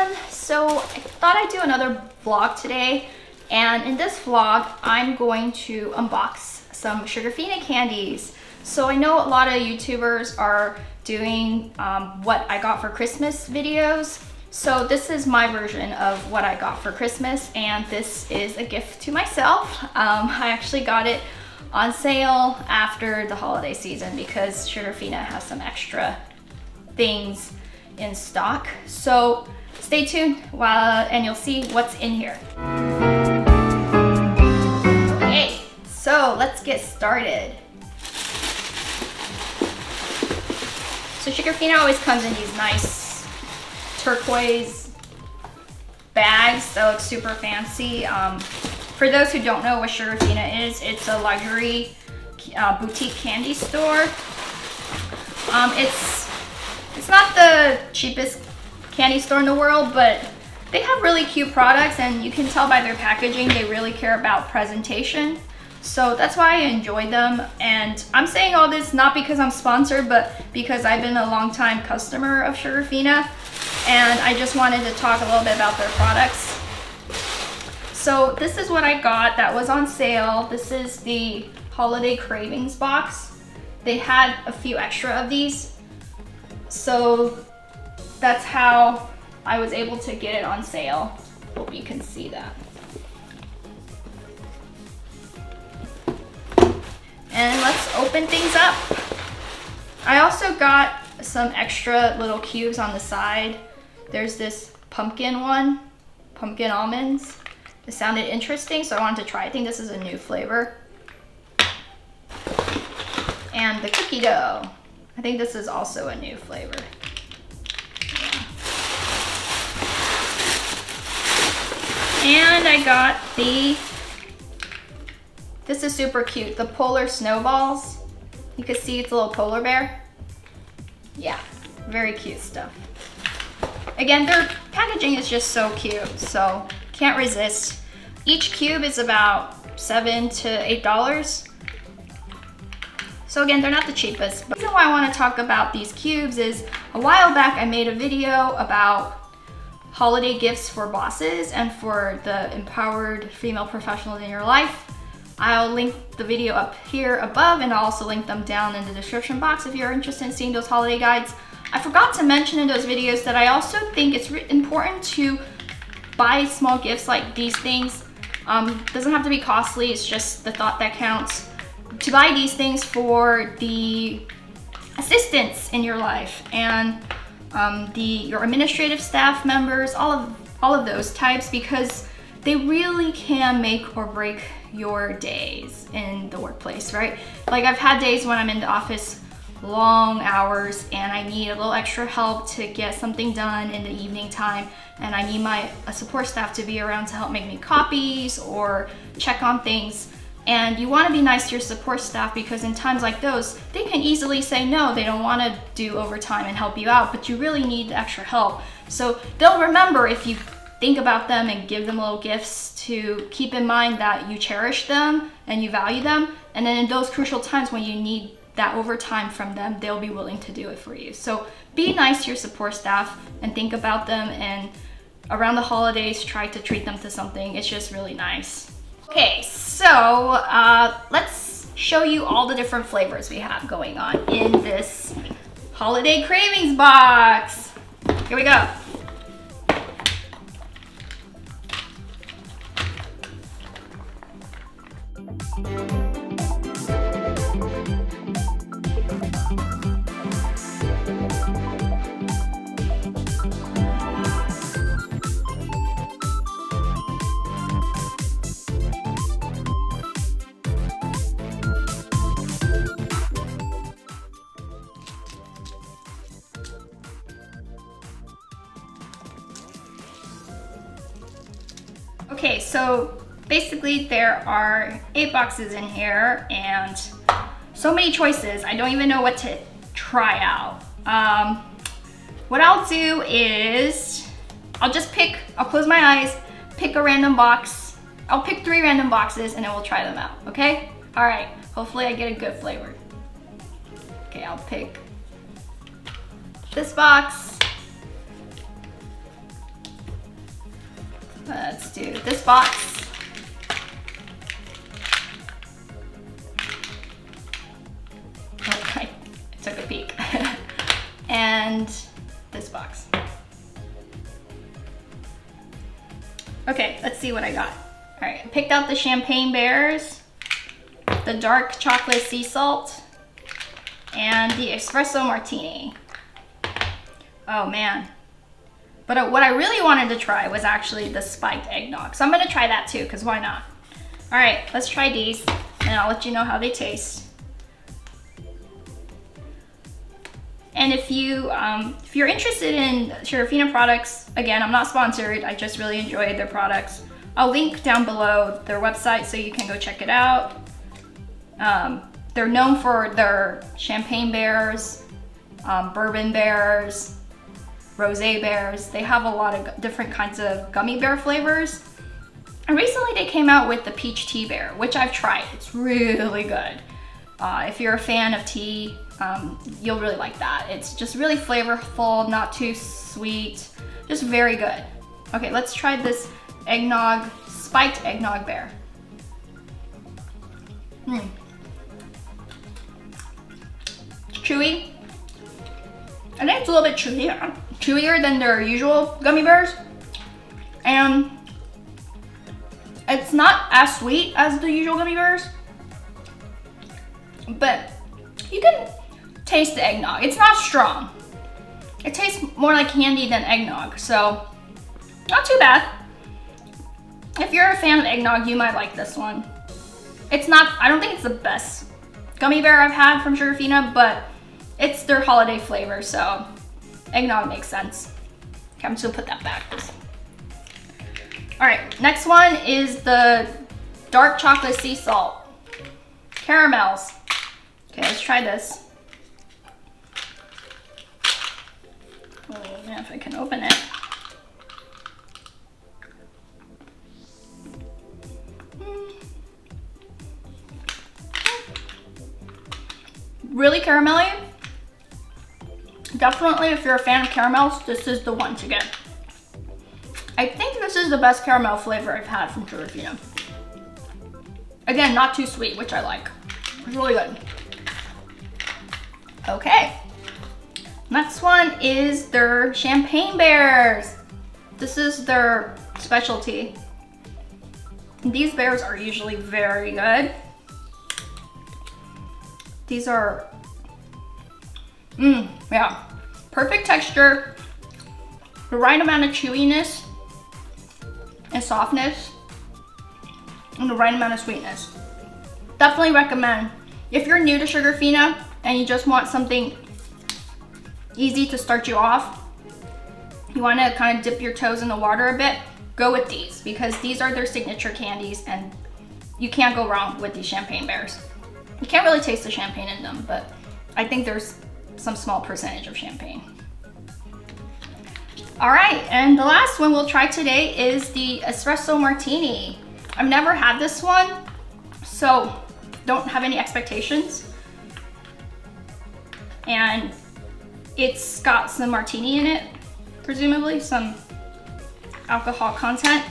everyone. So I thought I'd do another vlog today, and in this vlog I'm going to unbox some Sugarfina candies. So I know a lot of YouTubers are doing what I got for Christmas videos. So this is my version of what I got for Christmas, and this is a gift to myself. I actually got it on sale after the holiday season because Sugarfina has some extra things in stock. So stay tuned and you'll see what's in here. Okay, so let's get started. So Sugarfina always comes in these nice turquoise bags that look super fancy. For those who don't know what Sugarfina is, it's a luxury boutique candy store. It's not the cheapest candy store in the world, but they have really cute products, and you can tell by their packaging they really care about presentation. So that's why I enjoy them. And I'm saying all this not because I'm sponsored, but because I've been a long-time customer of Sugarfina, and I just wanted to talk a little bit about their products. So this is what I got that was on sale. This is the holiday Cravings Box. They had a few extra of these, so that's how I was able to get it on sale. Hope you can see that. And let's open things up. I also got some extra little cubes on the side. There's this pumpkin one, pumpkin almonds. It sounded interesting, so I wanted to try it. I think this is a new flavor. And the cookie dough. I think this is also a new flavor. Yeah. And I got this is super cute, the polar snowballs. You can see it's a little polar bear. Yeah, very cute stuff. Again, their packaging is just so cute, so can't resist. Each cube is about $7 to $8. So again, they're not the cheapest. But the reason why I want to talk about these cubes is a while back I made a video about holiday gifts for bosses and for the empowered female professionals in your life. I'll link the video up here above, and I'll also link them down in the description box if you're interested in seeing those holiday guides. I forgot to mention in those videos that I also think it's important to buy small gifts like these things. Doesn't have to be costly, it's just the thought that counts. To buy these things for the assistants in your life and your administrative staff members, all of those types, because they really can make or break your days in the workplace, right? Like I've had days when I'm in the office long hours and I need a little extra help to get something done in the evening time, and I need my support staff to be around to help make me copies or check on things. And you want to be nice to your support staff, because in times like those, they can easily say no, they don't want to do overtime and help you out, but you really need the extra help. So they'll remember if you think about them and give them little gifts to keep in mind that you cherish them and you value them. And then in those crucial times when you need that overtime from them, they'll be willing to do it for you. So be nice to your support staff and think about them, and around the holidays, try to treat them to something. It's just really nice. Okay, so let's show you all the different flavors we have going on in this holiday Cravings Box. Here we go. Okay, so basically there are 8 boxes in here and so many choices. I don't even know what to try out. What I'll do is I'll close my eyes, pick a random box. I'll pick 3 random boxes and then we'll try them out, okay? All right, hopefully I get a good flavor. Okay, I'll pick this box. Let's do this box. Okay, I took a peek. And this box. Okay, let's see what I got. All right, I picked out the champagne bears, the dark chocolate sea salt, and the espresso martini. Oh man. But what I really wanted to try was actually the spiked eggnog. So I'm gonna try that too, because why not? All right, let's try these, and I'll let you know how they taste. And if you're interested in Sugarfina products, again, I'm not sponsored, I just really enjoyed their products. I'll link down below their website so you can go check it out. They're known for their champagne bears, bourbon bears, rosé bears. They have a lot of different kinds of gummy bear flavors. And recently they came out with the peach tea bear, which I've tried. It's really good. If you're a fan of tea, you'll really like that. It's just really flavorful, not too sweet, just very good. Okay, let's try this eggnog, spiked eggnog bear. It's chewy. I think it's a little bit chewier than their usual gummy bears. And it's not as sweet as the usual gummy bears, but you can taste the eggnog. It's not strong. It tastes more like candy than eggnog, so not too bad. If you're a fan of eggnog, you might like this one. It's not, I don't think it's the best gummy bear I've had from Sugarfina, but it's their holiday flavor, so eggnog makes sense. Okay, I'm just gonna put that back. All right, next one is the dark chocolate sea salt. Caramels. Okay, let's try this. Oh man, if I can open it. Really caramelly. Definitely, if you're a fan of caramels, this is the one to get. I think this is the best caramel flavor I've had from Sugarfina. Again, not too sweet, which I like. It's really good. Okay. Next one is their champagne bears. This is their specialty. These bears are usually very good. These are, yeah, perfect texture, the right amount of chewiness and softness, and the right amount of sweetness. Definitely recommend. If you're new to Sugarfina and you just want something easy to start you off, you want to kind of dip your toes in the water a bit, go with these, because these are their signature candies and you can't go wrong with these champagne bears. You can't really taste the champagne in them, but I think there's some small percentage of champagne. All right, and the last one we'll try today is the Espresso Martini. I've never had this one, so don't have any expectations. And it's got some martini in it, presumably some alcohol content.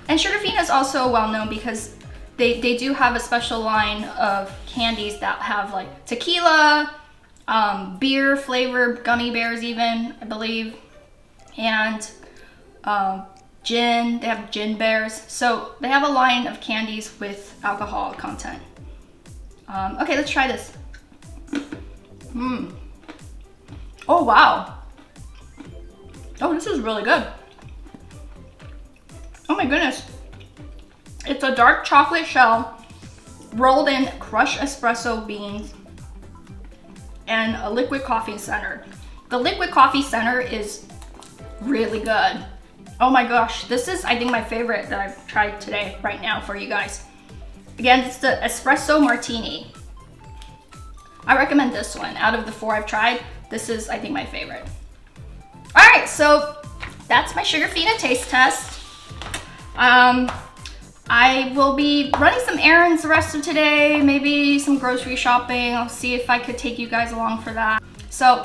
And Sugarfina is also well known because they do have a special line of candies that have like tequila, beer flavored gummy bears even, I believe, and gin. They have gin bears. So they have a line of candies with alcohol content. Okay, let's try this. Oh wow. Oh, this is really good. Oh my goodness. It's a dark chocolate shell rolled in crushed espresso beans and a liquid coffee center. The liquid coffee center is really good. Oh my gosh, this is I think my favorite that I've tried today right now for you guys. Again, it's the Espresso Martini. I recommend this one. Out of the 4 I've tried, this is I think my favorite. All right, so that's my Sugarfina taste test. I will be running some errands the rest of today, maybe some grocery shopping. I'll see if I could take you guys along for that. So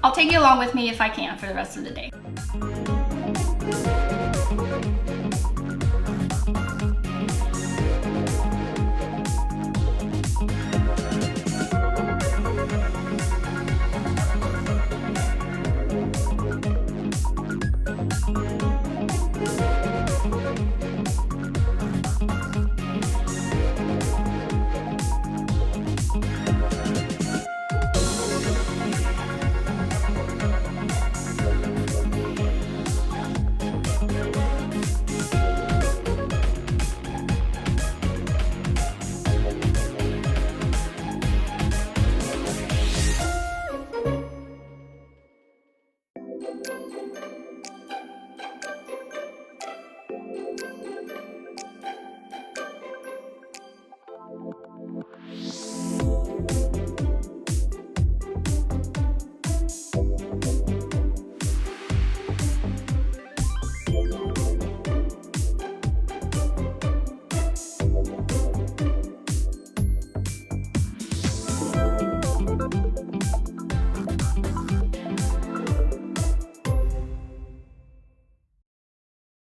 I'll take you along with me if I can for the rest of the day.